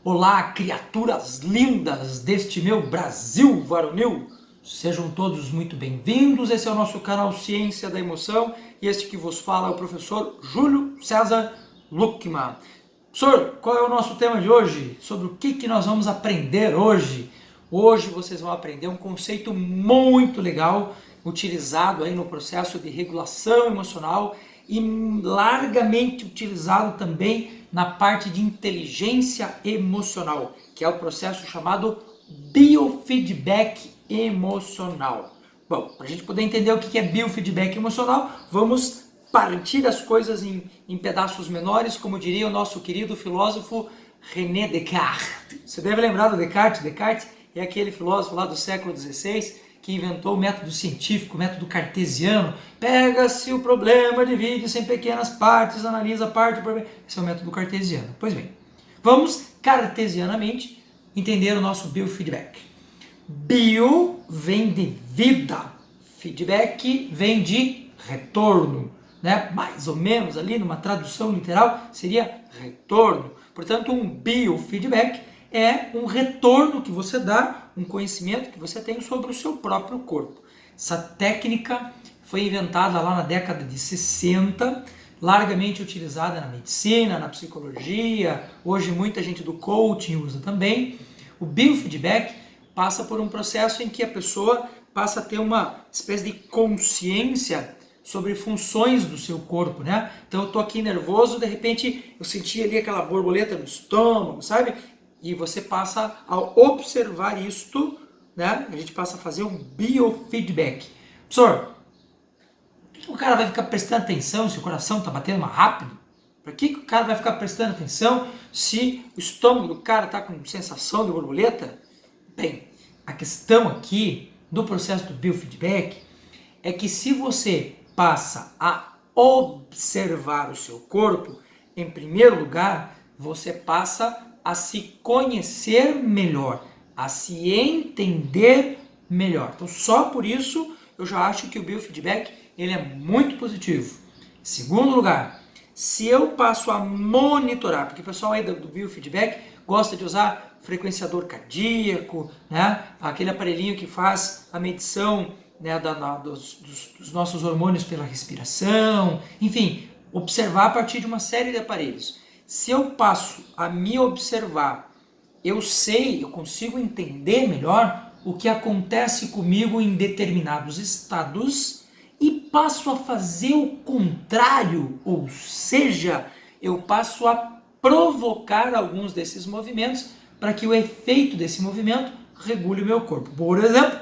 Olá, criaturas lindas deste meu Brasil varonil! Sejam todos muito bem-vindos. Esse é o nosso canal Ciência da Emoção e este que vos fala é o professor Júlio César Luckmann. Professor, qual é o nosso tema de hoje? Sobre o que nós vamos aprender hoje? Hoje vocês vão aprender um conceito muito legal utilizado aí no processo de regulação emocional e largamente utilizado também na parte de inteligência emocional, que é o processo chamado biofeedback emocional. Bom, para a gente poder entender o que é biofeedback emocional, vamos partir as coisas em pedaços menores, como diria o nosso querido filósofo René Descartes. Você deve lembrar do Descartes. Descartes é aquele filósofo lá do século XVI que inventou o método científico, o método cartesiano. Pega-se o problema, divide-se em pequenas partes, analisa parte por parte. Esse é o método cartesiano. Pois bem, vamos cartesianamente entender o nosso biofeedback. Bio vem de vida, feedback vem de retorno, né? Mais ou menos ali numa tradução literal seria retorno. Portanto, um biofeedback é um retorno que você dá, um conhecimento que você tem sobre o seu próprio corpo. Essa técnica foi inventada lá na década de 60, largamente utilizada na medicina, na psicologia, hoje muita gente do coaching usa também. O biofeedback passa por um processo em que a pessoa passa a ter uma espécie de consciência sobre funções do seu corpo, né? Então eu tô aqui nervoso, de repente eu senti ali aquela borboleta no estômago, sabe? E você passa a observar isto, né? A gente passa a fazer um biofeedback. Professor, por que o cara vai ficar prestando atenção se o coração está batendo mais rápido? Por que o cara vai ficar prestando atenção se o estômago do cara está com sensação de borboleta? Bem, a questão aqui do processo do biofeedback é que se você passa a observar o seu corpo, em primeiro lugar, você passa a se conhecer melhor, a se entender melhor. Então, só por isso, eu já acho que o biofeedback ele é muito positivo. Em segundo lugar, se eu passo a monitorar, porque o pessoal aí do biofeedback gosta de usar frequenciador cardíaco, né? Aquele aparelhinho que faz a medição, né, dos nossos hormônios pela respiração, enfim, observar a partir de uma série de aparelhos. Se eu passo a me observar, eu sei, eu consigo entender melhor o que acontece comigo em determinados estados e passo a fazer o contrário, ou seja, eu passo a provocar alguns desses movimentos para que o efeito desse movimento regule o meu corpo. Por exemplo,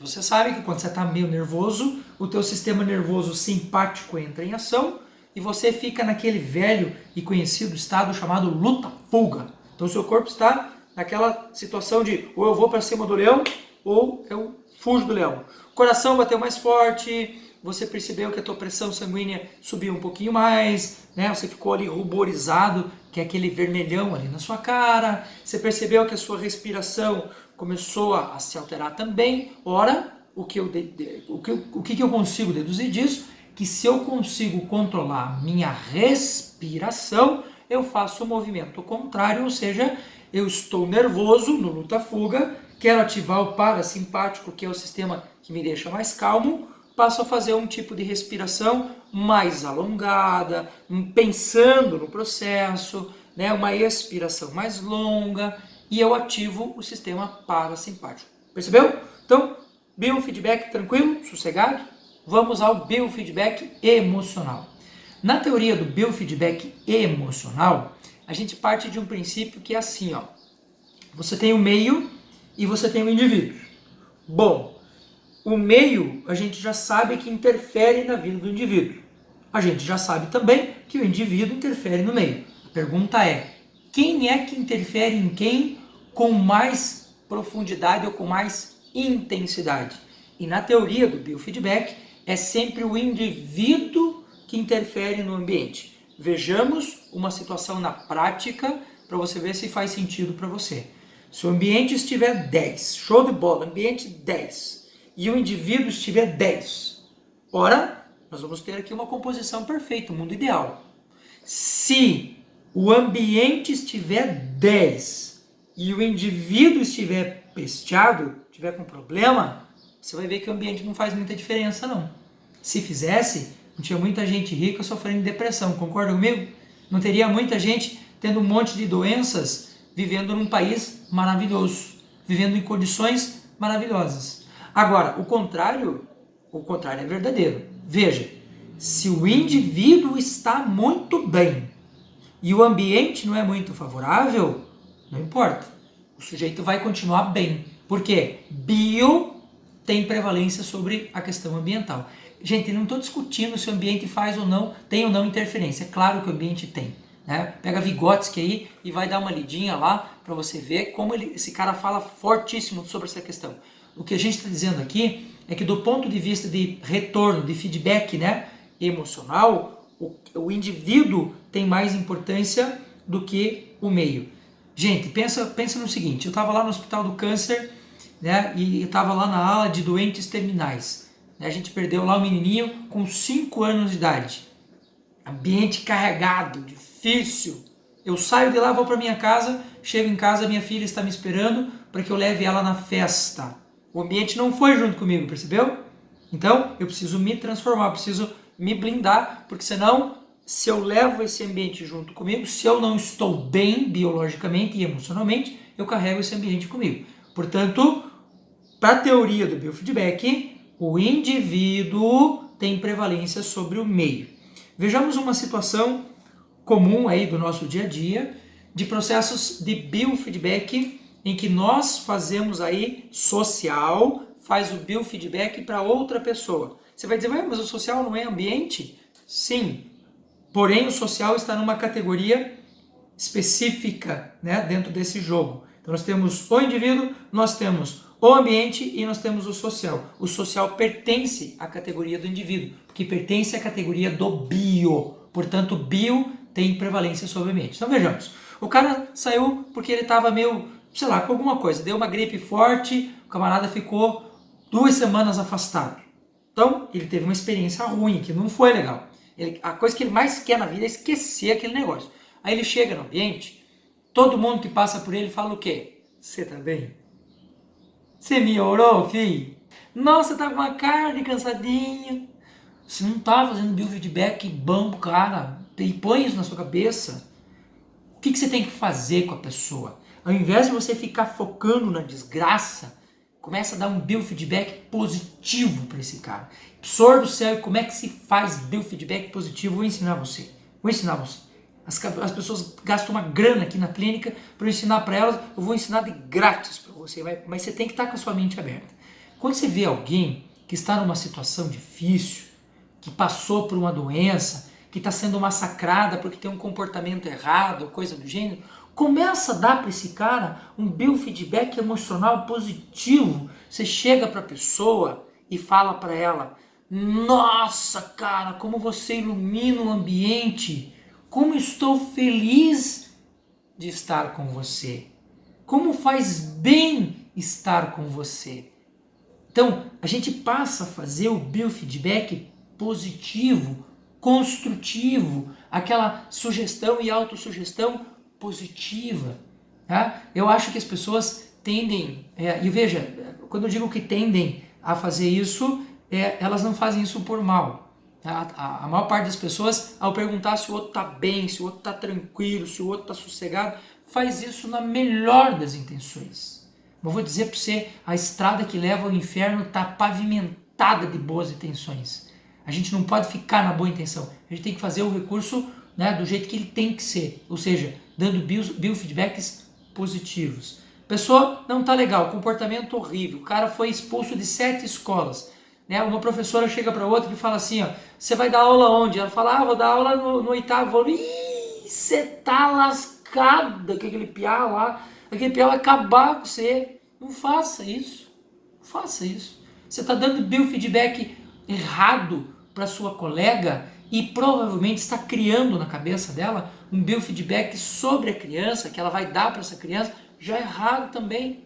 você sabe que quando você está meio nervoso, o teu sistema nervoso simpático entra em ação e você fica naquele velho e conhecido estado chamado luta-fuga. Então o seu corpo está naquela situação de ou eu vou para cima do leão ou eu fujo do leão. O coração bateu mais forte, você percebeu que a tua pressão sanguínea subiu um pouquinho mais, né? Você ficou ali ruborizado, que é aquele vermelhão ali na sua cara. Você percebeu que a sua respiração começou a se alterar também. Ora, o que eu consigo deduzir disso? Que se eu consigo controlar a minha respiração, eu faço o movimento contrário, ou seja, eu estou nervoso no luta-fuga, quero ativar o parasimpático, que é o sistema que me deixa mais calmo, passo a fazer um tipo de respiração mais alongada, pensando no processo, né, uma expiração mais longa, e eu ativo o sistema parasimpático. Percebeu? Então, biofeedback tranquilo, sossegado? Vamos ao biofeedback emocional. Na teoria do biofeedback emocional, a gente parte de um princípio que é assim, ó. Você tem o meio e você tem o indivíduo. Bom, o meio a gente já sabe que interfere na vida do indivíduo. A gente já sabe também que o indivíduo interfere no meio. A pergunta é, quem é que interfere em quem com mais profundidade ou com mais intensidade? E na teoria do biofeedback, é sempre o indivíduo que interfere no ambiente. Vejamos uma situação na prática para você ver se faz sentido para você. Se o ambiente estiver 10, show de bola, ambiente 10, e o indivíduo estiver 10, ora, nós vamos ter aqui uma composição perfeita, um mundo ideal. Se o ambiente estiver 10 e o indivíduo estiver pesteado, estiver com problema, você vai ver que o ambiente não faz muita diferença, não. Se fizesse, não tinha muita gente rica sofrendo de depressão, concorda comigo? Não teria muita gente tendo um monte de doenças, vivendo num país maravilhoso, vivendo em condições maravilhosas. Agora, o contrário é verdadeiro. Veja, se o indivíduo está muito bem e o ambiente não é muito favorável, não importa. O sujeito vai continuar bem. Por quê? Bio tem prevalência sobre a questão ambiental. Gente, não estou discutindo se o ambiente faz ou não, tem ou não interferência. É claro que o ambiente tem. Né? Pega Vygotsky aí e vai dar uma lidinha lá para você ver como esse cara fala fortíssimo sobre essa questão. O que a gente está dizendo aqui é que do ponto de vista de retorno, de feedback, né, emocional, o indivíduo tem mais importância do que o meio. Gente, pensa no seguinte, eu estava lá no Hospital do Câncer, né, e estava lá na ala de doentes terminais. Né, a gente perdeu lá um menininho com 5 anos de idade. Ambiente carregado, difícil. Eu saio de lá, vou para minha casa, chego em casa, minha filha está me esperando para que eu leve ela na festa. O ambiente não foi junto comigo, percebeu? Então, eu preciso me transformar, eu preciso me blindar, porque senão, se eu levo esse ambiente junto comigo, se eu não estou bem biologicamente e emocionalmente, eu carrego esse ambiente comigo. Portanto, para a teoria do biofeedback, o indivíduo tem prevalência sobre o meio. Vejamos uma situação comum aí do nosso dia a dia, de processos de biofeedback, em que nós fazemos aí social, faz o biofeedback para outra pessoa. Você vai dizer, mas o social não é ambiente? Sim, porém o social está numa categoria específica, né, dentro desse jogo. Então nós temos o indivíduo, nós temos o ambiente e nós temos o social. O social pertence à categoria do indivíduo, que pertence à categoria do bio. Portanto, bio tem prevalência sobre o ambiente. Então vejamos, o cara saiu porque ele estava meio, sei lá, com alguma coisa, deu uma gripe forte, o camarada ficou 2 semanas afastado. Então, ele teve uma experiência ruim, que não foi legal. A coisa que ele mais quer na vida é esquecer aquele negócio. Aí ele chega no ambiente, todo mundo que passa por ele fala o quê? Você tá bem? Você melhorou, filho? Nossa, tá com uma cara de cansadinho. Você não tá fazendo biofeedback bom, cara. E põe isso na sua cabeça. O que você tem que fazer com a pessoa? Ao invés de você ficar focando na desgraça, começa a dar um biofeedback positivo para esse cara. Senhor do céu, como é que se faz biofeedback positivo? Vou ensinar você. As pessoas gastam uma grana aqui na clínica para eu ensinar para elas. Eu vou ensinar de grátis para você, mas você tem que estar com a sua mente aberta. Quando você vê alguém que está numa situação difícil, que passou por uma doença, que está sendo massacrada porque tem um comportamento errado, coisa do gênero, começa a dar para esse cara um biofeedback emocional positivo. Você chega para a pessoa e fala para ela, nossa, cara, como você ilumina o ambiente, como estou feliz de estar com você, como faz bem estar com você. Então, a gente passa a fazer o biofeedback positivo, construtivo, aquela sugestão e autossugestão positiva. Tá? Eu acho que as pessoas tendem, e veja, quando eu digo que tendem a fazer isso, elas não fazem isso por mal. A maior parte das pessoas, ao perguntar se o outro está bem, se o outro está tranquilo, se o outro está sossegado, faz isso na melhor das intenções. Eu vou dizer para você, a estrada que leva ao inferno está pavimentada de boas intenções. A gente não pode ficar na boa intenção. A gente tem que fazer o recurso, né, do jeito que ele tem que ser. Ou seja, dando biofeedbacks positivos. Pessoa não está legal, comportamento horrível. O cara foi expulso de 7 escolas. Né? Uma professora chega para outra e fala assim, ó, você vai dar aula onde? Ela fala, vou dar aula no 8º ano. Ih, você tá lascada com aquele piá lá. Aquele piá vai acabar com você. Não faça isso. Não faça isso. Você está dando biofeedback errado para sua colega e provavelmente está criando na cabeça dela um biofeedback sobre a criança, que ela vai dar para essa criança, já errado também.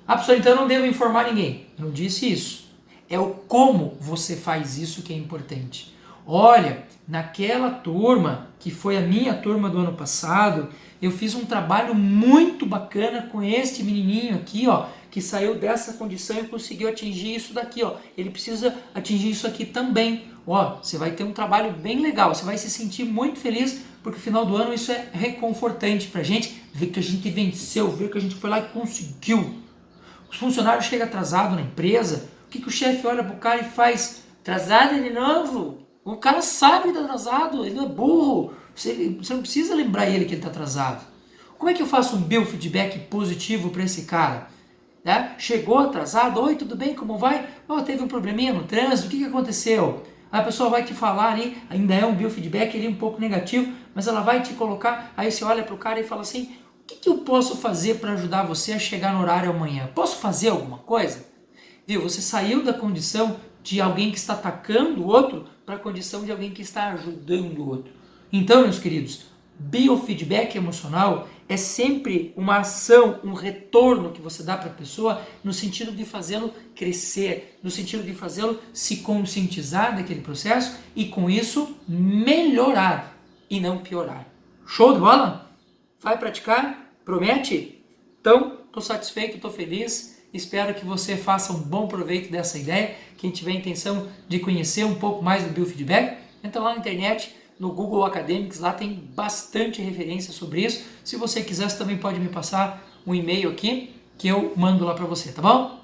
Ah, professor, então eu não devo informar ninguém. Eu não disse isso. É o como você faz isso que é importante. Olha, naquela turma, que foi a minha turma do ano passado, eu fiz um trabalho muito bacana com este menininho aqui, ó, que saiu dessa condição e conseguiu atingir isso daqui, ó. Ele precisa atingir isso aqui também. Ó, você vai ter um trabalho bem legal, você vai se sentir muito feliz, porque no final do ano isso é reconfortante pra gente, ver que a gente venceu, ver que a gente foi lá e conseguiu. Os funcionários chegam atrasado na empresa, o que o chefe olha pro cara e faz? Atrasado de novo? O cara sabe que tá atrasado, ele não é burro, você não precisa lembrar ele que ele tá atrasado. Como é que eu faço um biofeedback positivo para esse cara? Né? Chegou atrasado, oi, tudo bem, como vai? Oh, teve um probleminha no trânsito, o que aconteceu? Aí a pessoa vai te falar ali, ainda é um biofeedback ali um pouco negativo, mas ela vai te colocar, aí você olha pro cara e fala assim, o que eu posso fazer para ajudar você a chegar no horário amanhã? Posso fazer alguma coisa? Viu, você saiu da condição de alguém que está atacando o outro para a condição de alguém que está ajudando o outro. Então, meus queridos, biofeedback emocional é sempre uma ação, um retorno que você dá para a pessoa no sentido de fazê-lo crescer, no sentido de fazê-lo se conscientizar daquele processo e com isso melhorar e não piorar. Show de bola? Vai praticar? Promete? Então, estou satisfeito, estou feliz. Espero que você faça um bom proveito dessa ideia. Quem tiver a intenção de conhecer um pouco mais do biofeedback, entra lá na internet, no Google Academics, lá tem bastante referência sobre isso. Se você quiser, você também pode me passar um e-mail aqui, que eu mando lá para você, tá bom?